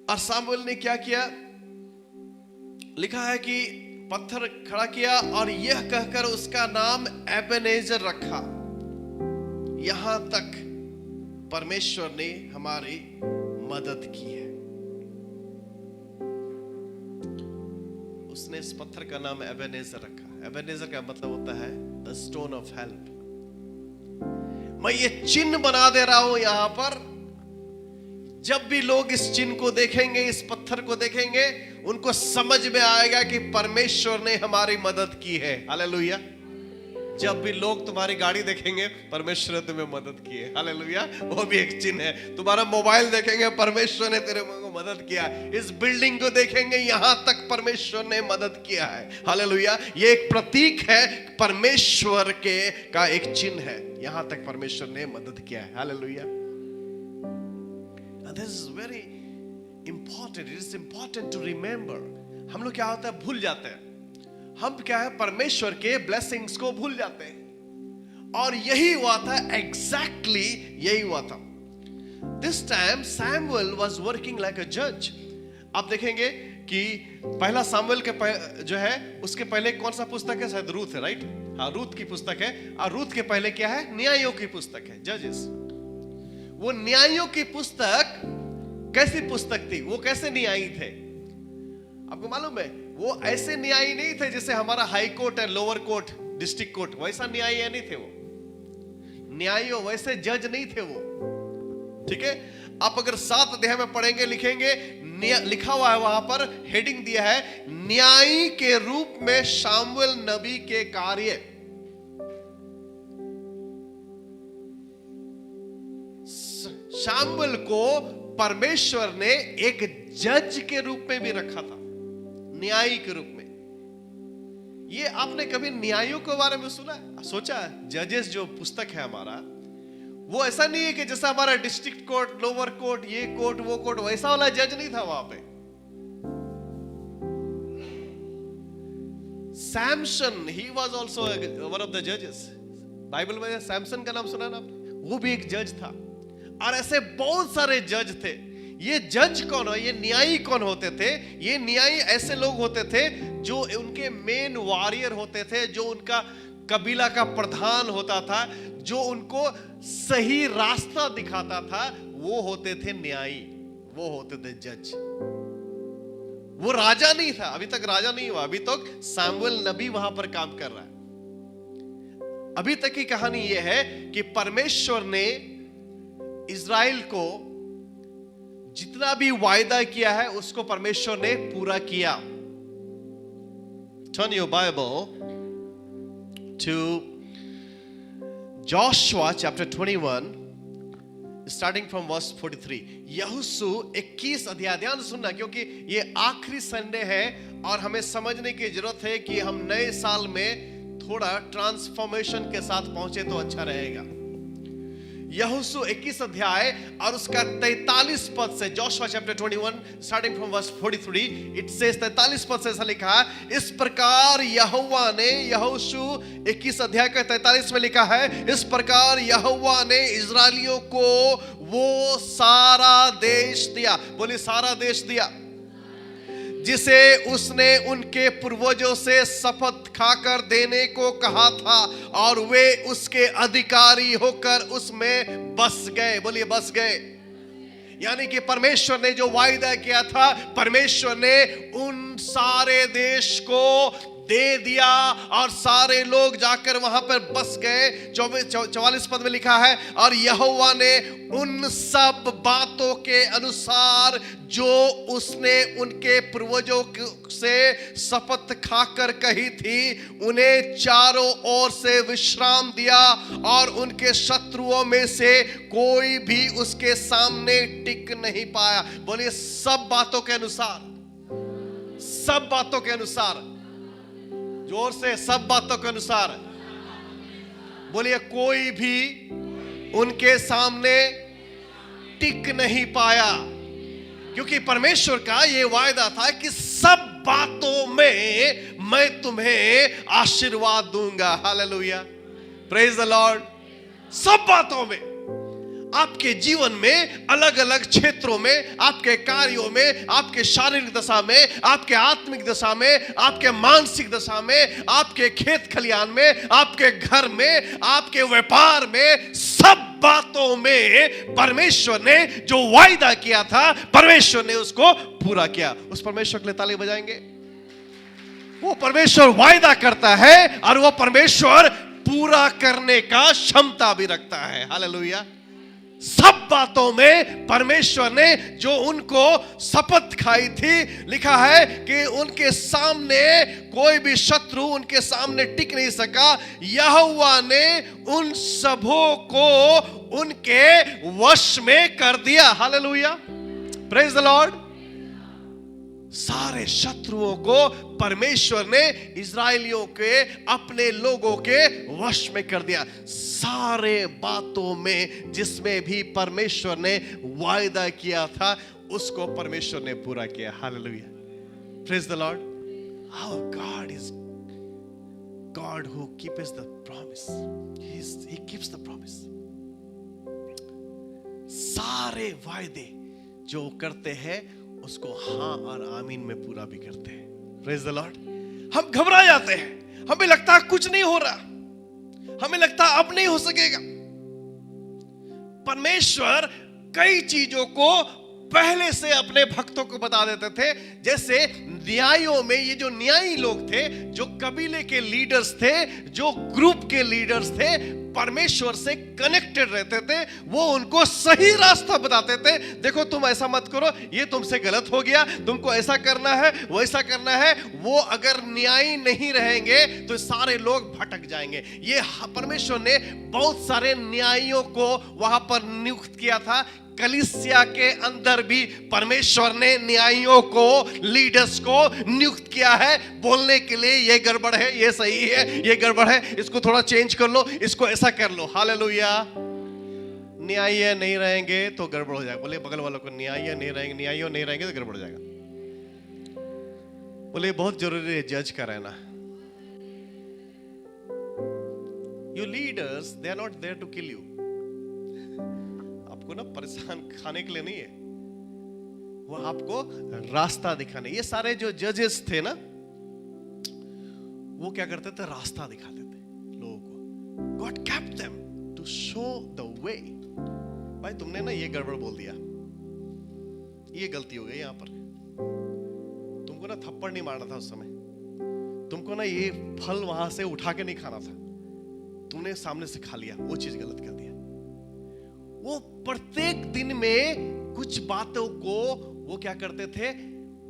और सामुएल ने क्या किया? लिखा है कि पत्थर खड़ा किया और यह कहकर उसका नाम एबेनेजर रखा, यहां तक परमेश्वर ने हमारी मदद की है। उसने इस पत्थर का नाम एबेनेजर रखा। एबेनेजर का मतलब होता है द स्टोन ऑफ हेल्प। मैं ये चिन्ह बना दे रहा हूं यहां पर। जब भी लोग इस चिन्ह को देखेंगे, इस पत्थर को देखेंगे, उनको समझ में आएगा कि परमेश्वर ने हमारी मदद की है। हालेलुया। जब भी लोग तुम्हारी गाड़ी देखेंगे, परमेश्वर ने तुम्हें मदद की है। हालेलुया। वो भी एक चिन्ह है। तुम्हारा मोबाइल देखेंगे, परमेश्वर ने तेरे को मदद किया है। इस बिल्डिंग को देखेंगे, यहां तक परमेश्वर ने मदद किया है। हालेलुया। ये एक प्रतीक है, परमेश्वर के का एक चिन्ह है। यहां तक परमेश्वर ने मदद किया है। Hallelujah. This is very important. It is important to remember. हम लोग क्या होता है, भूल जाते हैं। हम क्या है, परमेश्वर के ब्लेसिंग्स को भूल जाते हैं। और यही हुआ था, एग्जैक्टली यही हुआ था। This time Samuel was working like a judge. आप देखेंगे कि पहला सामुएल के जो है, उसके पहले कौन सा पुस्तक है? शायद रूथ है, राइट? हाँ, रूथ की पुस्तक है। और रूथ के पहले क्या है? न्यायों की पुस्तक है, जजेस। वो न्यायों की पुस्तक कैसी पुस्तक थी? वो कैसे न्यायी थे? आपको मालूम है? वो ऐसे न्यायी नहीं थे जैसे हमारा हाई कोर्ट है, लोअर कोर्ट, डिस्ट्रिक्ट कोर्ट। वैसा न्यायी नहीं थे वो। न्यायी वैसे जज नहीं थे वो। ठीक है। आप अगर 7 अध्याय में पढ़ेंगे, लिखेंगे, लिखा हुआ है वहां पर, हेडिंग दिया है, न्यायी के रूप में शामुएल नबी के कार्य। शामुएल को परमेश्वर ने एक जज के रूप में भी रखा था, न्यायी के रूप में। ये आपने कभी न्यायों के बारे में सुना है? सोचा? जजेस जो पुस्तक है हमारा, वो ऐसा नहीं है कि जैसा हमारा डिस्ट्रिक्ट कोर्ट, लोअर कोर्ट, ये कोर्ट, वो कोर्ट, वैसा वाला जज नहीं था वहां पे। Samson, he was also one of the जजेस। बाइबल में सैमसन का नाम सुना ना आपने? वो भी एक जज था। और ऐसे बहुत सारे जज थे। ये जज कौन है? ये न्यायी कौन होते थे? ये न्यायी ऐसे लोग होते थे जो उनके मेन वॉरियर होते थे, जो उनका कबीला का प्रधान होता था, जो उनको सही रास्ता दिखाता था। वो होते थे न्यायी, वो होते थे जज। वो राजा नहीं था, अभी तक राजा नहीं हुआ। अभी तक सामुएल नबी वहां पर काम कर रहा है। अभी तक की कहानी यह है कि परमेश्वर ने इज़राइल को जितना भी वायदा किया है, उसको परमेश्वर ने पूरा किया। Turn your Bible to Joshua chapter 21, starting from verse 43. यहोशू 21 अध्याय। ध्यान सुनना, क्योंकि ये आखिरी संडे है और हमें समझने की जरूरत है कि हम नए साल में थोड़ा ट्रांसफॉर्मेशन के साथ पहुंचे तो अच्छा रहेगा। यहोशू 21 अध्याय और उसका 43 पद से, Joshua chapter 21 starting from verse 43, it says, 43 पद से ऐसा लिखा है, इस प्रकार यहोवा ने, यहोशू 21 अध्याय का 43 में लिखा है, इस प्रकार यहोवा ने इजरायलियों को वो सारा देश दिया। बोलिए, सारा देश दिया, जिसे उसने उनके पूर्वजों से शपथ खाकर देने को कहा था, और वे उसके अधिकारी होकर उसमें बस गए। बोलिए, बस गए। यानी कि परमेश्वर ने जो वायदा किया था, परमेश्वर ने उन सारे देश को दे दिया और सारे लोग जाकर वहां पर बस गए। 44 पद में लिखा है, और यहोवा ने उन सब बातों के अनुसार जो उसने उनके पूर्वजों से शपथ खाकर कही थी, उन्हें चारों ओर से विश्राम दिया, और उनके शत्रुओं में से कोई भी उसके सामने टिक नहीं पाया। बोलिए, सब बातों के अनुसार, सब बातों के अनुसार, जोर से, सब बातों के अनुसार। बोलिए, कोई भी उनके सामने टिक नहीं पाया, क्योंकि परमेश्वर का यह वायदा था कि सब बातों में मैं तुम्हें आशीर्वाद दूंगा। Hallelujah, praise the Lord. सब बातों में। आपके जीवन में अलग अलग क्षेत्रों में, आपके कार्यों में, आपके शारीरिक दशा में, आपके आत्मिक दशा में, आपके मानसिक दशा में, आपके खेत खलियान में, आपके घर में, आपके व्यापार में, सब बातों में परमेश्वर ने जो वायदा किया था, परमेश्वर ने उसको पूरा किया। उस परमेश्वर के लिए ताली बजाएंगे। वो परमेश्वर वायदा करता है और वो परमेश्वर पूरा करने का क्षमता भी रखता है। हालेलुया। सब बातों में परमेश्वर ने जो उनको शपथ खाई थी, लिखा है कि उनके सामने कोई भी शत्रु उनके सामने टिक नहीं सका। यहोवा ने उन सबों को उनके वश में कर दिया। Hallelujah, praise the Lord. सारे शत्रुओं को परमेश्वर ने इजराइलियों के, अपने लोगों के वश में कर दिया। सारे बातों में जिसमें भी परमेश्वर ने वायदा किया था, उसको परमेश्वर ने पूरा किया। Hallelujah, praise the Lord. Our God is God who keeps the promise. He keeps the promise. सारे वायदे जो करते हैं उसको हाँ और आमीन में पूरा भी करते हैं। Praise the Lord. हम घबरा जाते हैं, हमें लगता है कुछ नहीं हो रहा, हमें लगता है अब नहीं हो सकेगा। परमेश्वर कई चीजों को पहले से अपने भक्तों को बता देते थे। जैसे न्यायों में ये जो न्यायी लोग थे, जो कबीले के लीडर्स थे, जो ग्रुप के लीडर्स थे, परमेश्वर से कनेक्टेड रहते थे। वो उनको सही रास्ता बताते थे। देखो तुम ऐसा मत करो, ये तुमसे गलत हो गया, तुमको ऐसा करना है, वैसा करना है। वो अगर न्यायी नहीं रहेंगे तो सारे लोग भटक जाएंगे। ये परमेश्वर ने बहुत सारे न्यायियों को वहां पर नियुक्त किया था। कलीसिया के अंदर भी परमेश्वर ने न्यायियों को, लीडर्स को नियुक्त किया है बोलने के लिए, ये गड़बड़ है, ये सही है, ये गड़बड़ है, इसको थोड़ा चेंज कर लो, इसको ऐसा कर लो। हालेलुया। न्यायी नहीं रहेंगे तो गड़बड़ हो जाएगा। बोले बगल वालों को, न्यायी नहीं रहेंगे, न्यायी नहीं रहेंगे तो गड़बड़ हो जाएगा। बोले बहुत जरूरी है जज का रहना। Your leaders, they are not there to kill you. आपको ना परेशान खाने के लिए नहीं है, वो आपको रास्ता दिखाने। ये सारे जो जजेस थे ना, वो क्या करते थे? रास्ता दिखाते थे लोगों को। God kept them to show the way। भाई तुमने ना ये गड़बड़ बोल दिया, ये गलती हो गई यहाँ पर, तुमको ना थप्पड़ नहीं मारना था उस समय, तुमको ना ये फल वहां से उठा के नहीं खाना था, तुमने सामने से खा लिया, वो चीज गलत कर दिया। वो प्रत्येक दिन में कुछ बातों को वो क्या करते थे?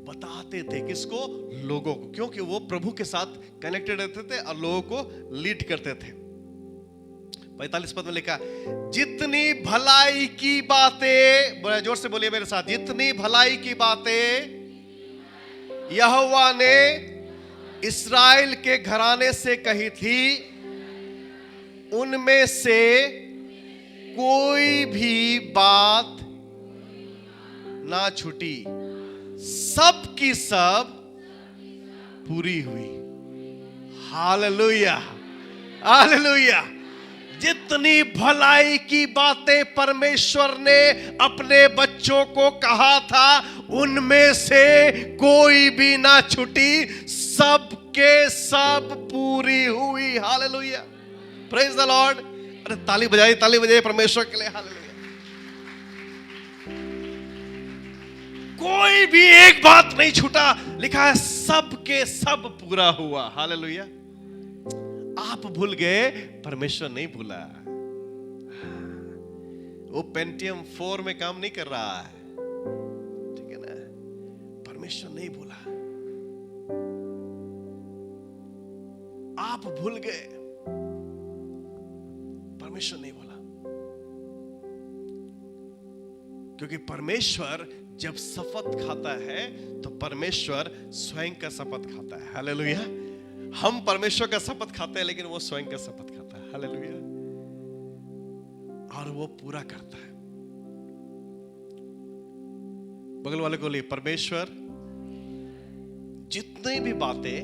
बताते थे। किसको? लोगों को। क्योंकि वो प्रभु के साथ कनेक्टेड रहते थे और लोगों को लीड करते थे। 45 पद में लिखा, जितनी भलाई की बातें, बड़ा जोर से बोलिए मेरे साथ, जितनी भलाई की बातें यहोवा ने इस्राएल के घराने से कही थी, उनमें से कोई भी बात ना छूटी, सब की सब पूरी हुई। Hallelujah, hallelujah. जितनी भलाई की बातें परमेश्वर ने अपने बच्चों को कहा था, उनमें से कोई भी ना छूटी, सब के सब पूरी हुई। Hallelujah, praise the Lord. अरे ताली बजाइए परमेश्वर के लिए। हालेलुया। कोई भी एक बात नहीं छूटा। लिखा है सब के सब पूरा हुआ। हालेलुया। आप भूल गए, परमेश्वर नहीं भूला। वो पेंटियम 4 में काम नहीं कर रहा है, ठीक है ना? परमेश्वर नहीं भूला। आप भूल गए, परमेश्वर नहीं बोला। क्योंकि परमेश्वर जब शपथ खाता है तो परमेश्वर स्वयं का शपथ खाता है। हालेलुया। हम परमेश्वर का शपथ खाते हैं, लेकिन वो स्वयं का शपथ खाता है। हालेलुया। और वो पूरा करता है। बगल वाले को लिए, परमेश्वर जितनी भी बातें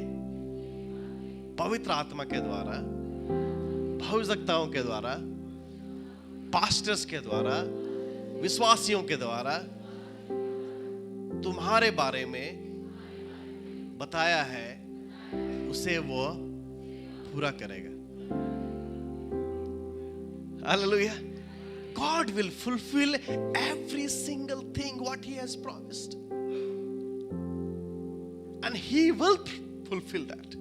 पवित्र आत्मा के द्वारा, भविष्यवक्ताओं के द्वारा पास्टर्स के द्वारा, विश्वासियों के द्वारा तुम्हारे बारे में बताया है, उसे वो पूरा करेगा। Hallelujah. God will fulfill every single thing what He has promised, and He will fulfill that.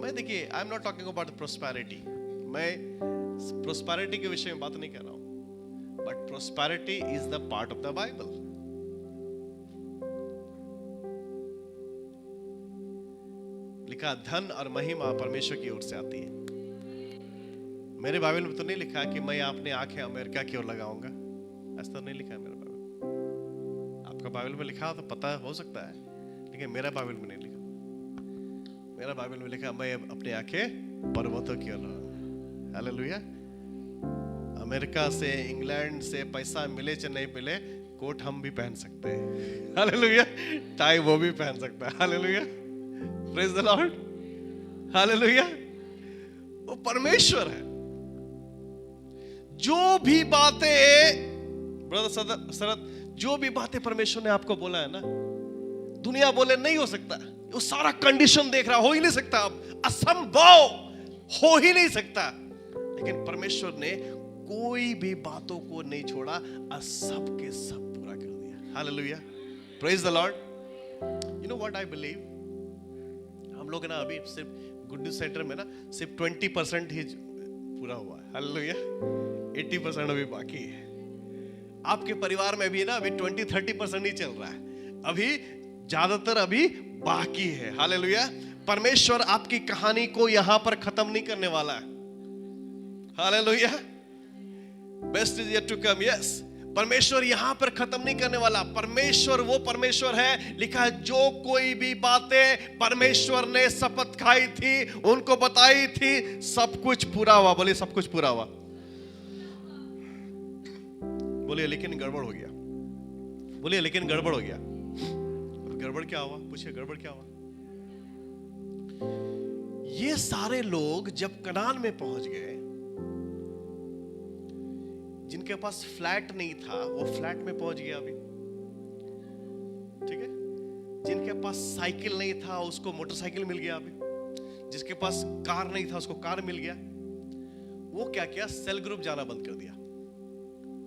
मैं देखिए, I am not talking about the prosperity. मैं prosperity के विषय में बात नहीं कर रहा हूँ, but prosperity is the part of the Bible. लिखा धन और महिमा परमेश्वर की ओर से आती है। मेरे बाइबल में तो नहीं लिखा कि मैं अपनी आंखें अमेरिका की ओर लगाऊंगा, ऐसा तो नहीं लिखा है मेरे बाइबल। आपका बाइबल में लिखा हो तो पता हो सकता है, लेकिन मेरा बाइबल में नहीं लिखा। मेरा बाइबल में लिखा मैं अपनी आंखें पर्वतों की ओर लगाऊंगा। हालेलुया। अमेरिका से, इंग्लैंड से पैसा मिले चाहे नहीं मिले, कोट हम भी पहन सकते हैं। हालेलुया। टाई वो भी पहन सकता है। Hallelujah. Praise the Lord. Hallelujah. वो परमेश्वर है। जो भी बातें ब्रदर शरद, जो भी बातें परमेश्वर ने आपको बोला है ना, दुनिया बोले नहीं हो सकता, वो सारा कंडीशन देख रहा, हो ही नहीं सकता, असंभव, हो ही नहीं सकता, लेकिन परमेश्वर ने कोई भी बातों को नहीं छोड़ा और सब के सब पूरा कर दिया। Hallelujah. Praise the Lord. You know what I believe, हम लोग ना अभी सिर्फ गुड न्यूज सेंटर में ना सिर्फ 20% ही पूरा हुआ है। हालेलुया। 80% अभी बाकी है। आपके परिवार में भी ना अभी 20-30% ही चल रहा है, अभी ज्यादातर अभी बाकी है। हालेलुया। परमेश्वर आपकी कहानी को यहां पर खत्म नहीं करने वाला है। Hallelujah. Best is yet to come. Yes, परमेश्वर यहां पर खत्म नहीं करने वाला। परमेश्वर वो परमेश्वर है, लिखा है जो कोई भी बातें परमेश्वर ने शपथ खाई थी, उनको बताई थी, सब कुछ पूरा हुआ। बोलिए सब कुछ पूरा हुआ। बोलिए लेकिन गड़बड़ हो गया। बोलिए लेकिन गड़बड़ हो गया। गड़बड़ क्या हुआ? पूछिए गड़बड़ क्या हुआ? ये सारे लोग जब कनान में पहुंच गए, जिनके पास फ्लैट नहीं था वो फ्लैट में पहुंच गया अभी, ठीक है। जिनके पास साइकिल नहीं था उसको मोटरसाइकिल मिल गया अभी, जिसके पास कार नहीं था उसको कार मिल गया। वो क्या किया? सेल ग्रुप जाना बंद कर दिया।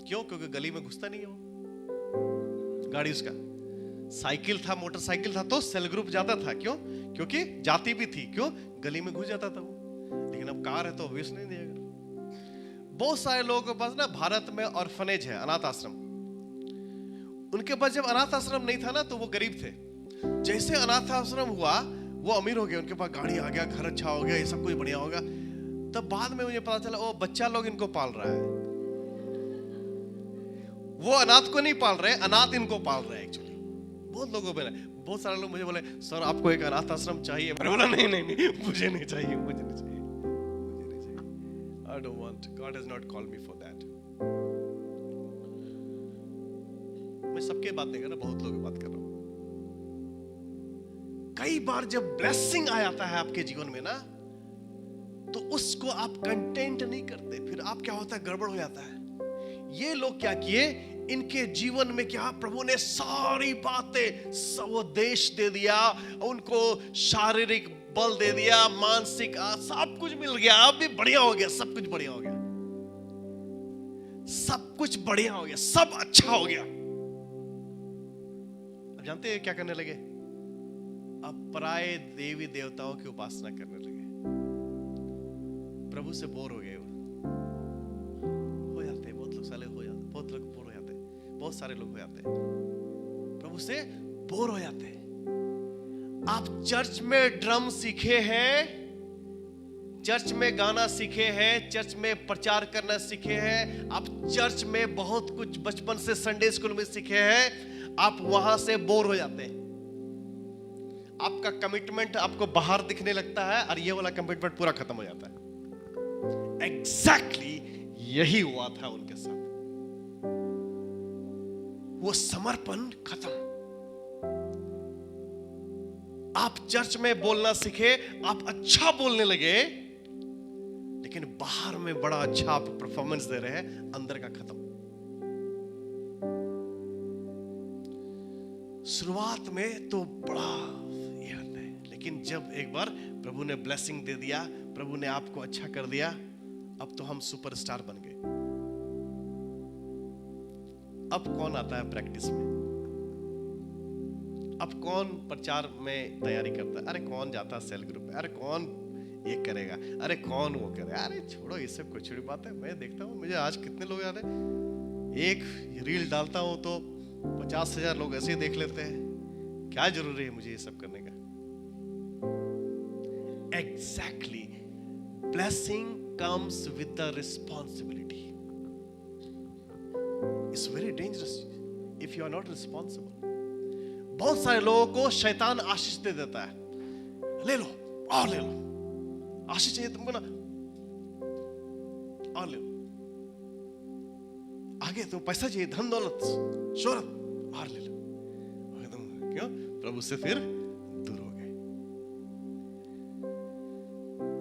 क्यों? क्योंकि गली में घुसता नहीं है वो। गाड़ी उसका साइकिल था, मोटरसाइकिल था तो सेल ग्रुप जाता था। क्यों? क्योंकि जाती भी थी। क्यों? गली में घुस जाता था वो। लेकिन अब कार है तो ऑब्वियस नहीं देगा। बहुत सारे लोगों के पास ना भारत में ऑर्फनेज है, अनाथ आश्रम। उनके पास जब अनाथ आश्रम नहीं था ना तो वो गरीब थे। जैसे अनाथ आश्रम हुआ वो अमीर हो गए, उनके पास गाड़ी आ गया, घर अच्छा हो गया, ये सब कुछ बढ़िया होगा। तब बाद में मुझे पता चला वो बच्चा लोग इनको पाल रहा है। वो अनाथ को नहीं पाल रहे, अनाथ इनको पाल रहे हैं एक्चुअली। बहुत लोगों में, बहुत सारे लोग मुझे बोले सर आपको एक अनाथ आश्रम चाहिए। मैंने बोला नहीं नहीं नहीं, मुझे नहीं चाहिए, मुझे नहीं चाहिए। I don't want. God has not called me for that. मैं सबके बात नहीं कर रहा, बहुत लोगों की बात कर रहा हूं। कई बार जब ब्लेसिंग आ जाता है आपके जीवन में ना, तो उसको आप कंटेंट नहीं करते, फिर आप क्या होता है, गड़बड़ हो जाता है। ये लोग क्या किए, इनके जीवन में क्या, प्रभु ने सारी बातें, वो देश दे दिया उनको, शारीरिक बल दे दिया, मानसिक सब कुछ मिल गया, अब भी बढ़िया हो गया, सब कुछ बढ़िया हो गया, सब कुछ बढ़िया हो गया, सब अच्छा हो गया। अब जानते हैं क्या करने लगे? अब पराये देवी देवताओं की उपासना करने लगे। प्रभु से बोर हो गए। हो जाते बहुत लोग, साले हो जाते, बहुत लोग बोर हो जाते, बहुत सारे लोग हो जाते, प्रभु से बोर हो जाते। आप चर्च में ड्रम सीखे हैं, चर्च में गाना सीखे हैं, चर्च में प्रचार करना सीखे हैं, आप चर्च में बहुत कुछ बचपन से संडे स्कूल में सीखे हैं, आप वहां से बोर हो जाते हैं। आपका कमिटमेंट आपको बाहर दिखने लगता है और ये वाला कमिटमेंट पूरा खत्म हो जाता है। एग्जैक्टली यही हुआ था उनके साथ। वो समर्पण खत्म। आप चर्च में बोलना सीखे, आप अच्छा बोलने लगे, लेकिन बाहर में बड़ा अच्छा आप परफॉर्मेंस दे रहे हैं, अंदर का खत्म। शुरुआत में तो बड़ा ये होता है, लेकिन जब एक बार प्रभु ने ब्लेसिंग दे दिया, प्रभु ने आपको अच्छा कर दिया, अब तो हम सुपरस्टार बन गए। अब कौन आता है प्रैक्टिस में? अब कौन प्रचार में तैयारी करता है? अरे कौन जाता है सेल ग्रुप में? अरे कौन ये करेगा? अरे कौन वो करेगा? अरे छोड़ो, ये सब कुछ छोटी बात है। मैं देखता हूँ, मुझे आज कितने लोग आ रहे हैं, एक रील डालता हूँ तो 50,000 लोग ऐसे ही देख लेते हैं। क्या जरूरी है मुझे ये सब करने का? Exactly, blessing comes with the responsibility. It's very dangerous if you are not responsible. बहुत सारे लोगों को शैतान आशीष दे देता है, ले लो और ले लो, आशीष चाहिए तुमको ना, और ले लो, आगे तुम पैसा चाहिए, धन दौलत शोहरत, और ले लो। तुम क्यों प्रभु से फिर दूर हो गए?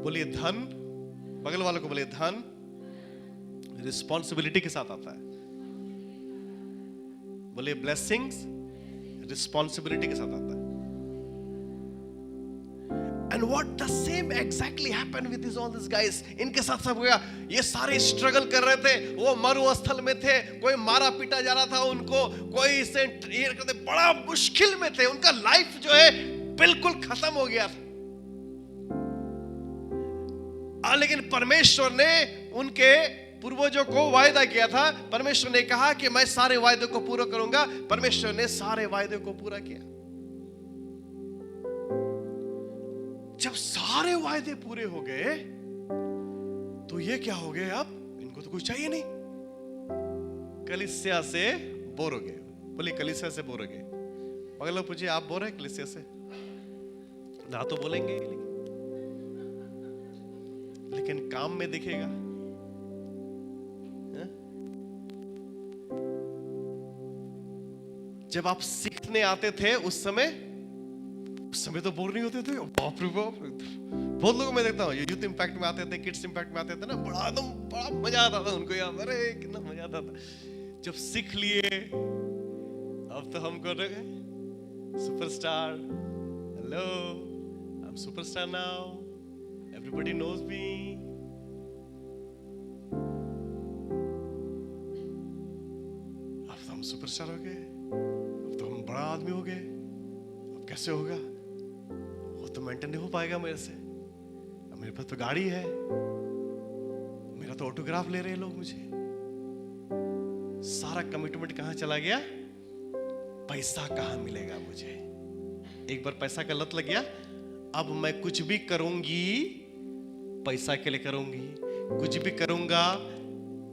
बोलिए धन, बगल वालों को बोलिए धन रिस्पॉन्सिबिलिटी के साथ आता है। बोलिए ब्लेसिंग्स रिस्पॉन्सिबिलिटी के साथ आता है। And what the same exactly happened with all this guys. इनके साथ सब हो गया। ये सारे स्ट्रगल कर रहे थे, वो मरुस्थल में थे, कोई मारा पीटा जा रहा था उनको, कोई से ये करते, बड़ा मुश्किल में थे, उनका लाइफ जो है बिल्कुल खत्म हो गया था। लेकिन परमेश्वर ने उनके पूर्वजों को वायदा किया था, परमेश्वर ने कहा कि मैं सारे वायदे को पूरा करूंगा। परमेश्वर ने सारे वायदे को पूरा किया। जब सारे वायदे पूरे हो गए तो ये क्या हो गए? अब इनको तो कुछ चाहिए नहीं, कलीसिया से बोर हो गए। बोलिए कलीसिया से बोर हो गए। मगर लोग पूछिए आप बोर है कलीसिया से? ना तो बोलेंगे, लेकिन काम में दिखेगा। जब आप सीखने आते थे उस समय तो बोर नहीं होते थे। बाप रे बाप, बहुत लोगों में देखता हूँ यूथ इंपैक्ट में आते थे, किड्स इंपैक्ट में आते थे ना, बड़ा मजा आता था उनको यार। अरे कितना मजा आता था जब सीख लिए। अब तो हम कर रहे superstar. Hello, I am superstar now, everybody knows me. अब तो हम सुपरस्टार हो गए, अब तो हम बड़ा आदमी हो गए। अब कैसे होगा? वो तो मेंटेन नहीं हो पाएगा मेरे से। अब मेरे पास तो गाड़ी है, मेरा तो ऑटोग्राफ ले रहे हैं लोग मुझे। सारा कमिटमेंट कहां चला गया? पैसा कहां मिलेगा मुझे? एक बार पैसा का लत लग गया, अब मैं कुछ भी करूंगी पैसा के लिए करूंगी, कुछ भी करूंगा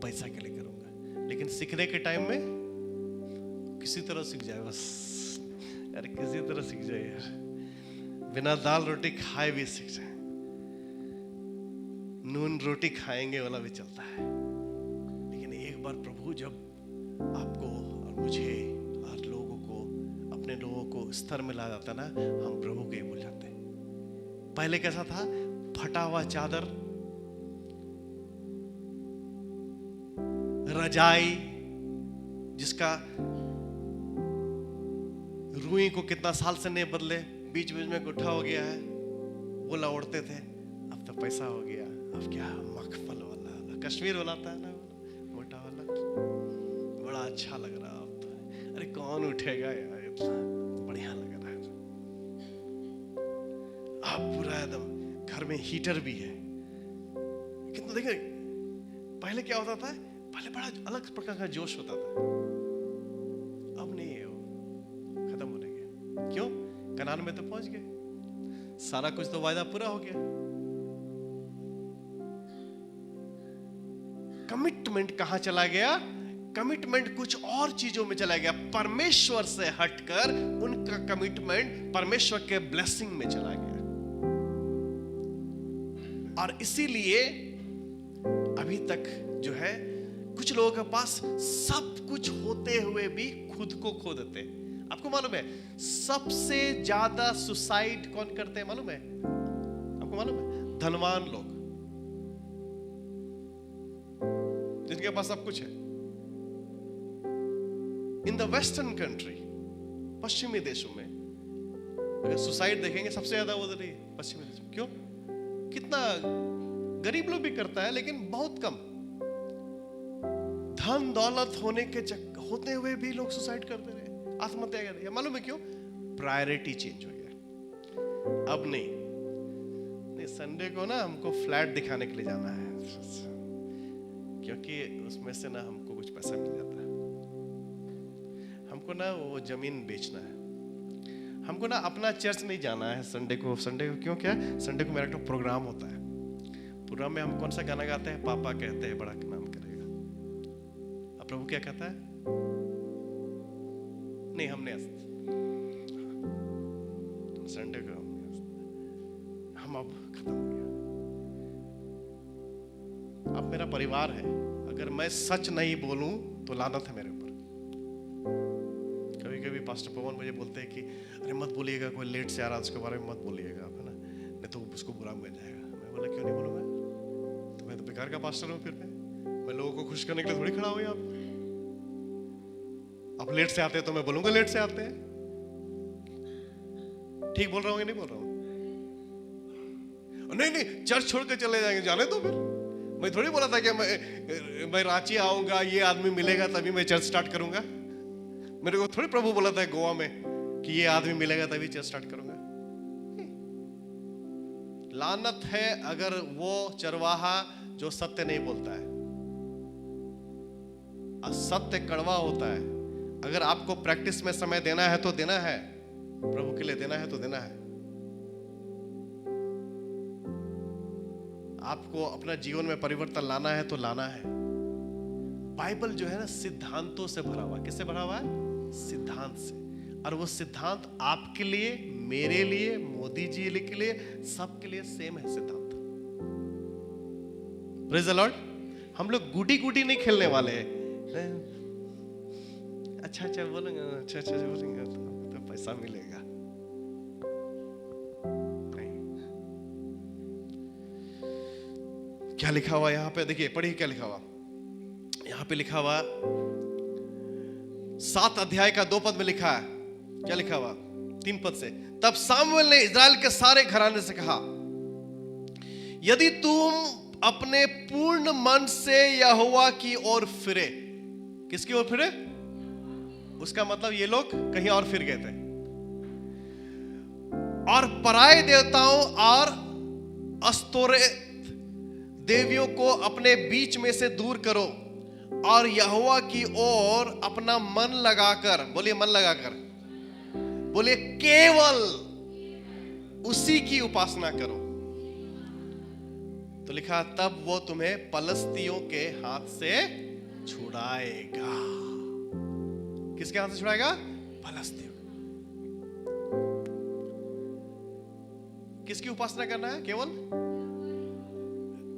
पैसा के लिए करूंगा। लेकिन सीखने के टाइम में किसी तरह सीख जाए, बस यार किसी तरह सीख जाए यार, बिना दाल रोटी खाए भी सीख जाए, नून रोटी खाएंगे वाला भी चलता है। लेकिन एक बार प्रभु जब आपको और मुझे और लोगों को, अपने लोगों को स्तर में ला जाता ना, हम प्रभु को ही भूल जाते हैं। पहले कैसा था? फटा हुआ चादर, रजाई जिसका रुई को कितना साल से नहीं बदले, बीच बीच में गुट्ठा हो गया है, वो लौटते थे। अब तो पैसा हो गया, अब क्या मखमल वाला, कश्मीर वाला था ना, मोटा वाला, बड़ा अच्छा लग रहा अब तो। अरे कौन उठेगा यार, इतना बढ़िया लग रहा है। अब पूरा एकदम घर में हीटर भी है। कितना देखिए, पहले क्या होता था? पहले बड़ा अलग प्रकार का जोश होता था, अब नहीं है, वो खत्म होने गया। क्यों? कनान में तो पहुंच गए, सारा कुछ तो वायदा पूरा हो गया। कमिटमेंट कहां चला गया? कमिटमेंट कुछ और चीजों में चला गया। परमेश्वर से हटकर उनका कमिटमेंट परमेश्वर के ब्लेसिंग में चला गया। और इसीलिए अभी तक जो है कुछ लोगों के पास सब कुछ होते हुए भी खुद को खो देते हैं। आपको मालूम है सबसे ज्यादा सुसाइड कौन करते हैं? मालूम है आपको? मालूम है? धनवान लोग। उनके पास सब कुछ है। इन द वेस्टर्न कंट्री, पश्चिमी देशों में अगर सुसाइड देखेंगे सबसे ज्यादा उधर ही पश्चिमी देशों। क्यों? कितना गरीब लोग भी करता है लेकिन बहुत कम। धन दौलत होते हुए भी लोग सुसाइड करते रहे, आत्महत्या कर रहे। मालूम है क्यों? प्रायोरिटी चेंज हो गया। अब नहीं, संडे को ना हमको फ्लैट दिखाने के लिए जाना है, क्योंकि उसमें से ना हमको कुछ पैसा मिल जाता है। हमको ना वो जमीन बेचना है। हमको ना अपना चर्च नहीं जाना है संडे को। क्यों? क्या? संडे को मेरा एक प्रोग्राम होता है। प्रोग्राम में हम कौन सा गाना गाते हैं? पापा कहते हैं बड़ा नाम करेगा। अब प्रभु क्या कहता है? नहीं, हमने संडे को हम अब खत्म हो गया। अब मेरा परिवार है, अगर मैं सच नहीं बोलूं तो लानत है मेरे ऊपर। कभी कभी पास्टर पवन मुझे बोलते हैं कि अरे मत बोलिएगा, कोई लेट से आ रहा है उसके बारे में मत बोलिएगा, है ना, नहीं तो उसको बुरा मिल जाएगा। मैं बोला क्यों नहीं बोलूंगा? तो मैं तो बेकार का पास्टर हूँ। फिर मैं लोगों को खुश करने के लिए थोड़ी खड़ा हुआ। आप लेट से आते हैं तो मैं बोलूंगा लेट से आते हैं। ठीक बोल रहा हूँ या नहीं बोल रहा हूँ? नहीं, चर्च छोड़ के चले जाएंगे, जाने तो फिर। मैं थोड़ी बोला था कि मैं रांची आऊंगा, ये आदमी मिलेगा तभी मैं चर्च स्टार्ट करूंगा। मेरे को थोड़ी प्रभु बोला था गोवा में कि ये आदमी मिलेगा तभी चर्च स्टार्ट करूंगा। लानत है अगर वो चरवाहा जो सत्य नहीं बोलता है। असत्य कड़वा होता है। अगर आपको प्रैक्टिस में समय देना है तो देना है, प्रभु के लिए देना है तो देना है। आपको अपना जीवन में परिवर्तन लाना है तो लाना है। बाइबल जो है ना सिद्धांतों से भरा हुआ। किससे भरा हुआ है? सिद्धांत से। और वो सिद्धांत आपके लिए, मेरे लिए, मोदी जी के लिए, सबके लिए सेम है सिद्धांत। Praise the Lord. हम लोग गुडी नहीं खेलने वाले हैं। अच्छा बोलेंगे, अच्छा बोलेंगे तो पैसा मिलेगा। नहीं। क्या लिखा हुआ यहाँ पे? देखिए, पढ़िए क्या लिखा हुआ। यहाँ पे लिखा हुआ 7 अध्याय का 2 पद में लिखा है। क्या लिखा हुआ? 3 पद से। तब सामुएल ने इस्राएल के सारे घराने से कहा, यदि तुम अपने पूर्ण मन से यहोवा की ओर फिरे। किसकी ओर फिरे? उसका मतलब ये लोग कहीं और फिर गए थे। और पराये देवताओं और अस्तोरेत देवियों को अपने बीच में से दूर करो और यहोवा की ओर अपना मन लगाकर, बोलिए मन लगाकर, बोलिए केवल उसी की उपासना करो। तो लिखा, तब वो तुम्हें पलस्तियों के हाथ से छुड़ाएगा। किसके हाथ से छुड़ाएगा? पलस्तियों। किसकी उपासना करना है? केवल।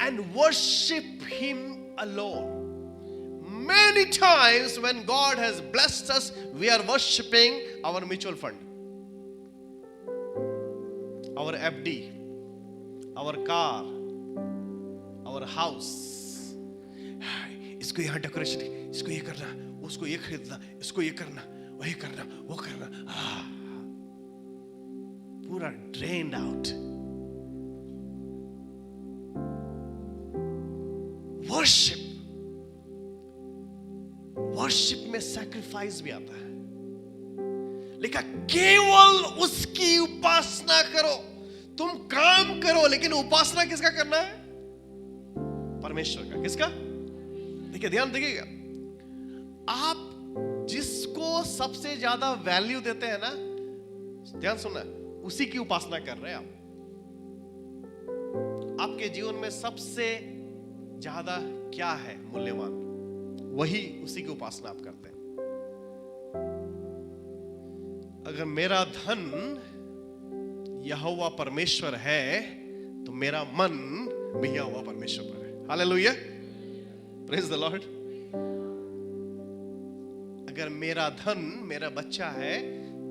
And worship him alone. Many times when God has blessed us, we are worshipping our mutual fund, our FD, our car, our house. इसको यहाँ डेकोरेशन, इसको ये करना, उसको ये खरीदना, इसको ये करना, वही करना, वो करना, पूरा drained out. Worship में सैक्रिफाइस भी आता है। लिखा, केवल उसकी उपासना करो। तुम काम करो लेकिन उपासना किसका करना है? परमेश्वर का। किसका? देखिए, ध्यान देखिएगा। आप जिसको सबसे ज्यादा वैल्यू देते हैं ना, ध्यान सुनना, उसी की उपासना कर रहे हैं आप। आपके जीवन में सबसे ज्यादा क्या है मूल्यवान, वही उसी की उपासना आप करते हैं। अगर मेरा धन यहोवा परमेश्वर है तो मेरा मन भी यहोवा परमेश्वर पर है। Hallelujah, praise the Lord. अगर मेरा धन मेरा बच्चा है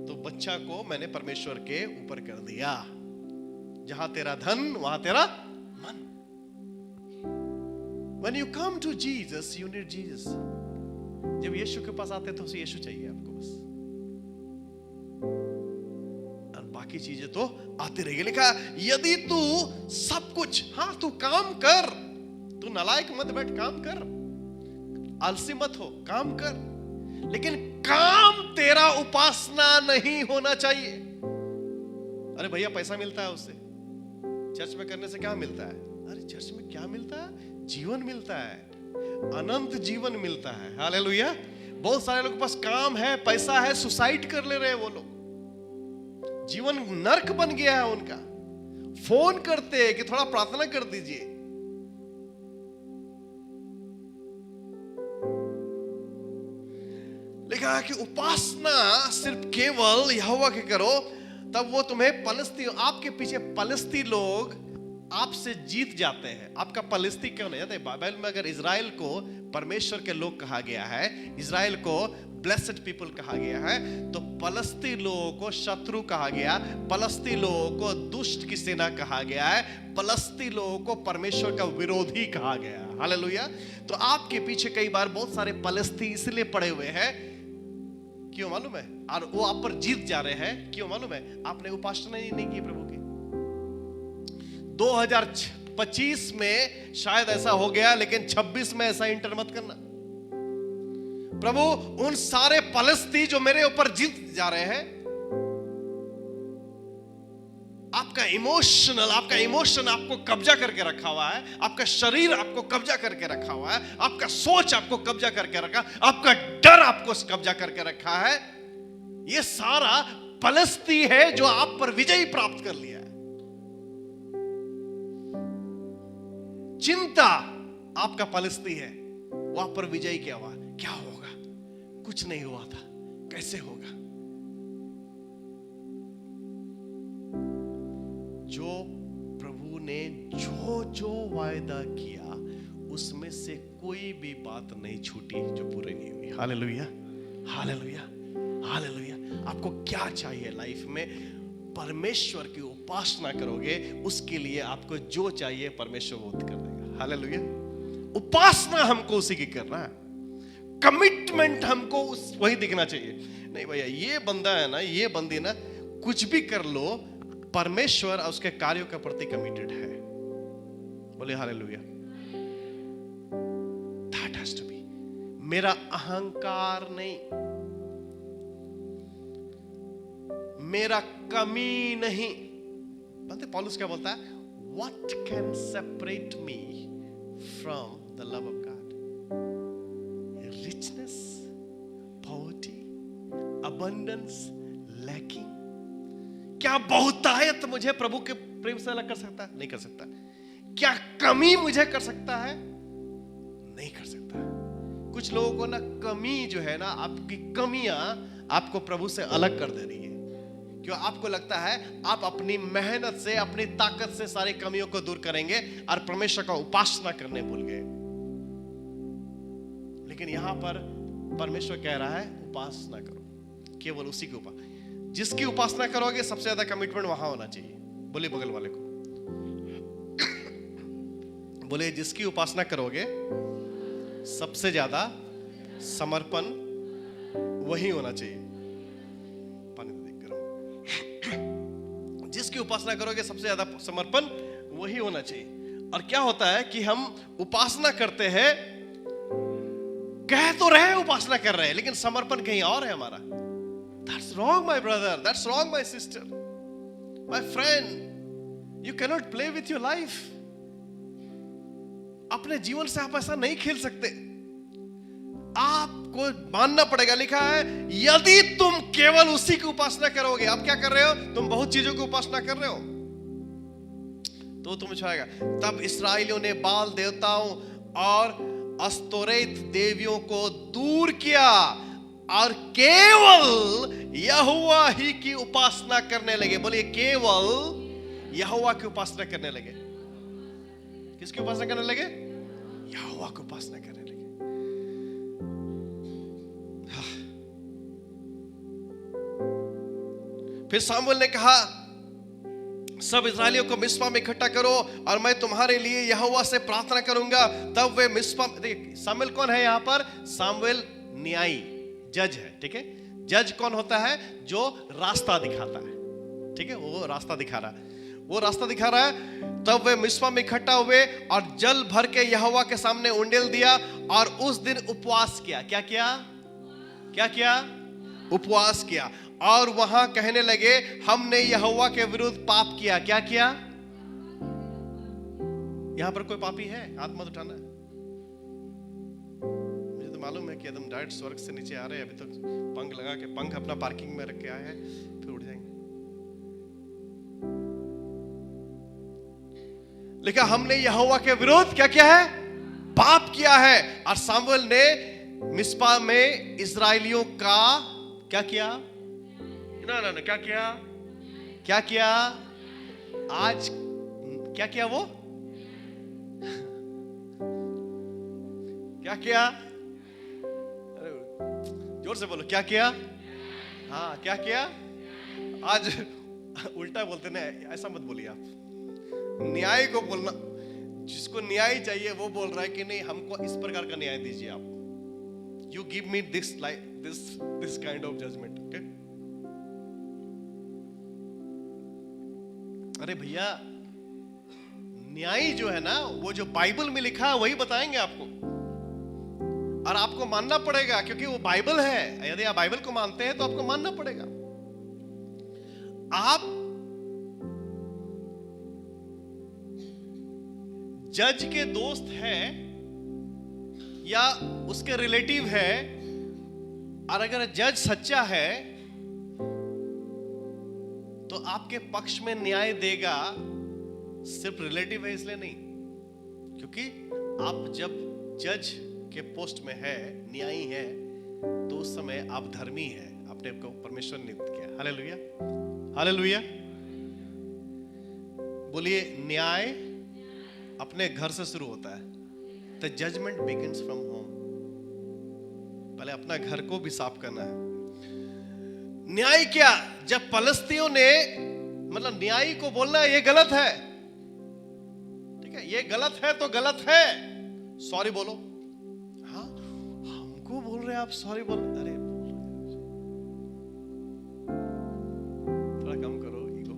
तो बच्चा को मैंने परमेश्वर के ऊपर कर दिया। जहां तेरा धन वहां तेरा मन। When you come to Jesus, you need Jesus. जब यीशु के पास आते हैं तो उसे यीशु चाहिए आपको बस, और बाकी चीजें तो आती रहेगी। लिखा यदि तू सब कुछ, हाँ तू काम कर, तू नालायक मत बैठ, काम कर, आलसी मत हो, काम कर, लेकिन काम तेरा उपासना नहीं होना चाहिए। अरे भैया पैसा मिलता है उससे, चर्च में करने से क्या मिलता है? अरे चर्च में क्या मिलता है? जीवन मिलता है, अनंत जीवन मिलता है। हालेलुया। बहुत सारे लोगों के पास काम है, पैसा है, सुसाइड कर ले रहे हैं वो लोग, जीवन नर्क बन गया है उनका। फोन करते हैं कि थोड़ा प्रार्थना कर दीजिए। लिखा है कि उपासना सिर्फ केवल यहोवा की करो, तब वो तुम्हें पलिस्ती, आपके पीछे पलिस्ती लोग आपसे जीत जाते हैं। आपका पलिस्ती क्यों नहीं जाते? बाइबल में अगर इजराइल को परमेश्वर के लोग कहा गया है, इजराइल को ब्लेस्ड पीपल कहा गया है, तो पलिस्ती लोगों को शत्रु कहा गया, पलिस्ती लोगों को दुष्ट की सेना कहा गया है, पलिस्ती लोगों को परमेश्वर का विरोधी कहा गया है। हालेलुया। तो आपके पीछे कई बार बहुत सारे पलिस्ती इसलिए पड़े हुए हैं, क्यों मालूम है? और वो आप पर जीत जा रहे हैं, क्यों मालूम है? आपने उपासना ही नहीं की प्रभु की। 2025 में शायद ऐसा हो गया, लेकिन 26 में ऐसा इंटर मत करना। प्रभु उन सारे पलिस्ती जो मेरे ऊपर जीत जा रहे हैं, आपका इमोशन आपको कब्जा करके रखा हुआ है, आपका शरीर आपको कब्जा करके रखा हुआ है, आपका सोच आपको कब्जा करके रखा, आपका डर आपको कब्जा करके रखा है। ये सारा पलिस्ती है जो आप पर विजय प्राप्त कर लिया है। चिंता आपका पलिस्ती है, वो आप पर विजय क्या हुआ? क्या होगा? कुछ नहीं हुआ था, कैसे होगा? जो प्रभु ने जो जो वायदा किया उसमें से कोई भी बात नहीं छूटी जो पूरी नहीं हुई। Hallelujah, hallelujah, hallelujah. आपको क्या चाहिए लाइफ में? परमेश्वर की उपासना करोगे, उसके लिए आपको जो चाहिए परमेश्वर वो कर देगा। हालेलुया। उपासना हमको उसी की करना है, कमिटमेंट हमको वही दिखना चाहिए। नहीं भैया ये बंदा है ना, ये बंदी ना, कुछ भी कर लो, परमेश्वर और उसके कार्यों के प्रति कमिटेड है। बोले hallelujah. That has to be. मेरा अहंकार नहीं, मेरा कमी नहीं। बनते पौलुस क्या बोलता है? What can separate me from the love of God? Richness, poverty, abundance, lacking. क्या बहुतायत मुझे प्रभु के प्रेम से अलग कर सकता है? नहीं कर सकता। क्या कमी मुझे कर सकता है? नहीं कर सकता। कुछ लोगों को ना कमी जो है ना, आपकी कमियां आपको प्रभु से अलग कर दे रही है। क्यों? आपको लगता है आप अपनी मेहनत से, अपनी ताकत से सारी कमियों को दूर करेंगे और परमेश्वर का उपासना करने भूल गए। लेकिन यहां पर परमेश्वर कह रहा है उपासना करो, केवल उसी की उपासना। जिसकी उपासना करोगे सबसे ज्यादा कमिटमेंट वहां होना चाहिए। बोले बगल वाले को, बोले जिसकी उपासना करोगे सबसे ज्यादा समर्पण वही होना चाहिए। जिसकी उपासना करोगे सबसे ज्यादा समर्पण वही होना चाहिए। और क्या होता है कि हम उपासना करते हैं, कह तो रहे उपासना कर रहे हैं, लेकिन समर्पण कहीं और है हमारा। That's wrong, my brother. That's wrong, my sister. My friend, you cannot play with your life. अपने जीवन से आप ऐसा नहीं खेल सकते। आपको मानना पड़ेगा। लिखा है यदि तुम केवल उसी की उपासना करोगे। आप क्या कर रहे हो? तुम बहुत चीजों की उपासना कर रहे हो, तो तुम छाएगा। तब इस्राएलियों ने बाल देवताओं और अस्तोरेत देवियों को दूर किया और केवल यहोवा ही की उपासना करने लगे। बोलिए केवल यहोवा की उपासना करने लगे। किसकी उपासना करने लगे? यहोवा की उपासना करने लगे। फिर सामुएल ने कहा, सब इस्राएलियों को मिस्पा में इकट्ठा करो और मैं तुम्हारे लिए यहोवा से प्रार्थना करूंगा। तब वे मिस्पा, देखिए सामुएल कौन है यहाँ पर? सामुएल न्यायी, जज है, ठीक है। जज कौन होता है? जो रास्ता दिखाता है, ठीक है, वो रास्ता दिखा रहा है, वो रास्ता दिखा रहा है। तब वे मिस्पा में इकट्ठा हुए और जल भर के यहोवा के सामने उंडेल दिया और उस दिन उपवास किया। क्या किया? क्या किया? उपवास किया। और वहां कहने लगे, हमने यहोवा के विरुद्ध पाप किया। क्या किया? यहां पर कोई पापी है? हाथ मत उठाना। मुझे तो मालूम है कि एकदम डायरेक्ट स्वर्ग से नीचे आ रहे हैं। अभी तक पंख लगा के, पंख अपना पार्किंग में रख के आए हैं, फिर उड़ जाएंगे। लिखा, हमने यहोवा के विरुद्ध क्या किया है? पाप किया है। और सामुएल ने मिस्पा में इस्राएलियों का क्या किया? ना क्या किया? क्या किया? आज क्या किया? वो क्या किया? अरे जोर से बोलो, क्या किया? हाँ, क्या किया? आज उल्टा बोलते ना, ऐसा मत बोलिए आप। न्याय को बोलना, जिसको न्याय चाहिए वो बोल रहा है कि नहीं, हमको इस प्रकार का न्याय दीजिए आप। You give me this kind of judgment, okay? अरे भैया, न्याय जो है ना, वो जो बाइबल में लिखा है वही बताएंगे आपको, और आपको मानना पड़ेगा, क्योंकि वो बाइबल है। यदि आप बाइबल को मानते हैं तो आपको मानना पड़ेगा। आप जज के दोस्त है या उसके रिलेटिव है, और अगर जज सच्चा है तो आपके पक्ष में न्याय देगा। सिर्फ रिलेटिव है इसलिए नहीं, क्योंकि आप जब जज के पोस्ट में है, न्यायी है, तो उस समय आप धर्मी है, अपने को परमेश्वर ने नियुक्त किया। Hallelujah, hallelujah. बोलिए, न्याय अपने घर से शुरू होता है। The judgment begins from home. पहले अपना घर को भी साफ करना है। न्याय क्या? जब फलस्तीनियों ने, मतलब न्यायी को बोलना ये गलत है, ठीक है, ये गलत है तो गलत है, सॉरी बोलो। हाँ, हमको बोल रहे आप सॉरी बोल, अरे थोड़ा कम करो ईगो।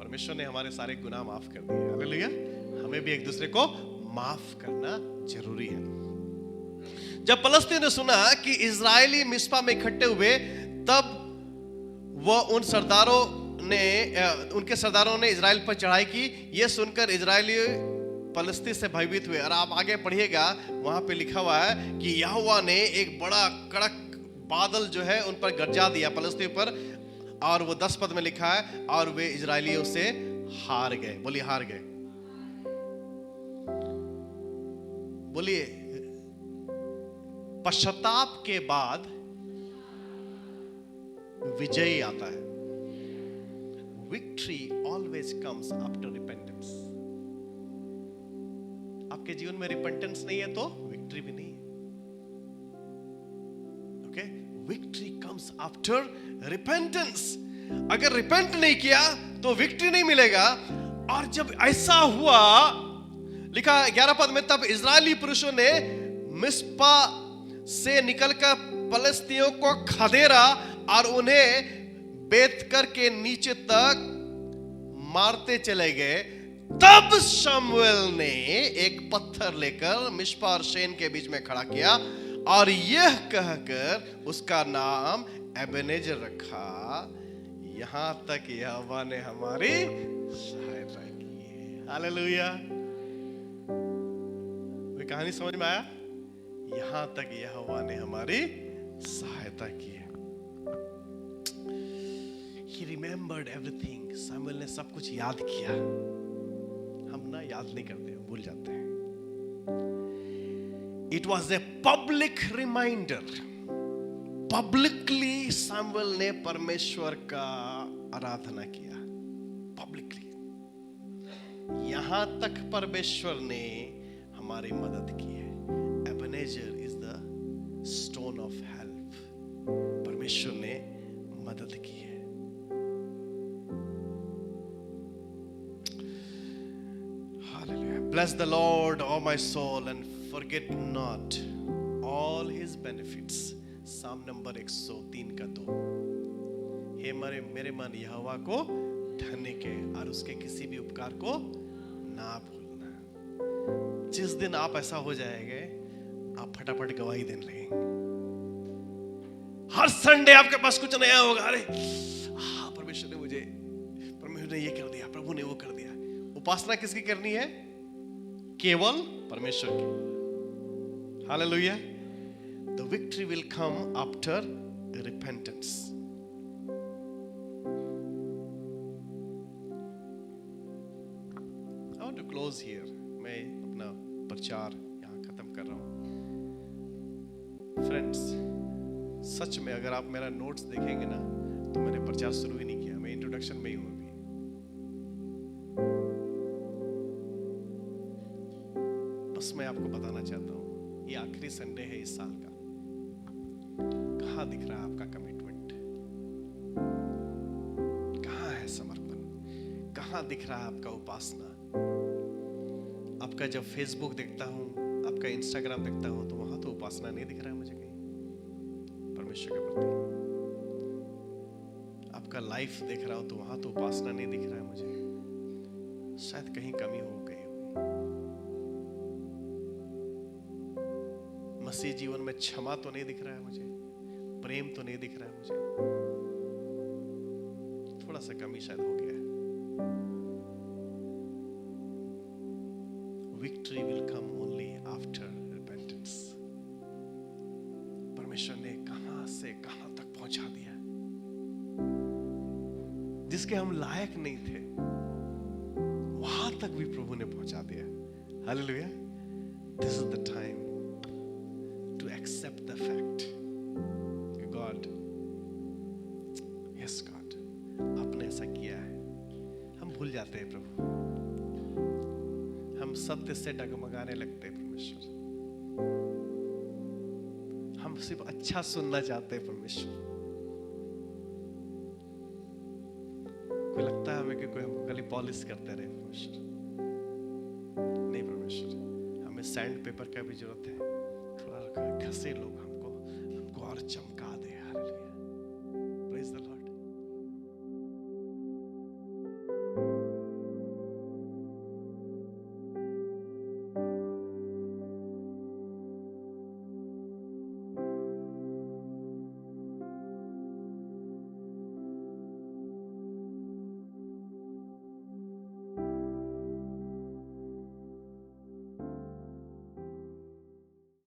परमेश्वर ने हमारे सारे गुनाह माफ कर दिए। हालेलुया। हमें भी एक दूसरे को माफ करना जरूरी है। जब फलस्तीन ने सुना कि इजरायली मिस्पा में इकट्ठे हुए, तब वह उनके सरदारों ने इजराइल पर चढ़ाई की। यह सुनकर इजरायली फलस्तीन से भयभीत हुए। और आप आगे पढ़िएगा, वहां पे लिखा हुआ है कि यहोवा ने एक बड़ा कड़क बादल जो है उन पर गरजा दिया फलस्तीन पर, और वो 10 पद में लिखा है, और वे इजरायलियों से हार गए। बोलिए, हार गए। बोलिए, पश्चाताप के बाद विजय आता है। Victory always comes after repentance. आपके जीवन में रिपेंटेंस नहीं है तो विक्ट्री भी नहीं है। Okay, victory comes after repentance. अगर रिपेंट नहीं किया तो विक्ट्री नहीं मिलेगा। और जब ऐसा हुआ, लिखा 11 पद में, तब इजरायली पुरुषों ने मिस्पा से निकलकर फलस्तीनियों को खदेड़ा और उन्हें बेतकर के नीचे तक मारते चले गए। तब शमूएल ने एक पत्थर लेकर मिस्पा और शेन के बीच में खड़ा किया और यह कहकर उसका नाम एबेनेजर रखा, यहां तक यहोवा ने हमारी सहायता की है। हालेलुया। कहानी समझ में आया? यहां तक यहोवा ने हमारी सहायता की है। He remembered everything. सामुएल ने सब कुछ याद किया। हम ना याद नहीं करते, भूल जाते हैं। It was a public reminder. Publicly Samuel ने परमेश्वर का आराधना किया। Publicly. यहां तक परमेश्वर ने हमारी मदद की है। Ebenezer is the stone of help. परमेश्वर ने मदद की है। Bless the Lord, O my soul, and forget not all his benefits. साम नंबर 103 का 2। हे मेरे मन यहोवा को धन्य के और उसके किसी भी उपकार को ना भूलना। जिस दिन आप ऐसा हो जाएंगे, आप फटाफट गवाही देने लगेंगे। हर संडे आपके पास कुछ नया होगा। अरे हाँ, परमेश्वर ने ये कर दिया, प्रभु ने वो कर दिया। उपासना किसकी करनी है? केवल परमेश्वर की। Hallelujah. The victory will come after repentance. I want to close here. मैं अपना प्रचार यहाँ खत्म कर रहा हूँ। Friends, सच में अगर आप मेरा नोट्स देखेंगे ना, तो मैंने प्रचार शुरू ही नहीं किया, मैं इंट्रोडक्शन में ही हूँ अभी। बस मैं आपको बताना चाहता हूँ, ये आखिरी संडे है इस साल का। कहाँ दिख रहा है आपका कमिटमेंट? कहाँ है समर्पण? कहाँ दिख रहा है आपका उपासना? आपका जब फेसबुक देखता हूँ, आपका इंस्टाग्राम देखता हूँ, तो वहां तो उपासना नहीं दिख रहा है मुझे कहीं परमेश्वर के प्रति। आपका लाइफ देख रहा हूं, तो वहां तो उपासना नहीं दिख रहा है मुझे। शायद कहीं कमी हो गई होगी। मसीह जीवन में क्षमा तो नहीं दिख रहा है मुझे, प्रेम तो नहीं दिख रहा है मुझे। थोड़ा सा कमी शायद हो गया है। Victory will come only after repentance. परमेश्वर ने कहां से कहां तक पहुंचा दिया, जिसके हम लायक नहीं थे, वहां तक भी प्रभु ने पहुंचा दिया। Hallelujah. This is the time to accept the fact, God, yes God, आपने ऐसा किया है। हम भूल जाते हैं प्रभु, हम सत्य से डगमगाने लगते हैं परमेश्वर। हम सिर्फ अच्छा सुनना चाहते हैं परमेश्वर। कोई लगता है हमें कि कोई हम खाली पॉलिश करते रहे परमेश्वर। नहीं परमेश्वर, हमें सैंड पेपर का भी जरूरत है। थोड़ा घसे लोग हमको और चमका दे। हालेलुया।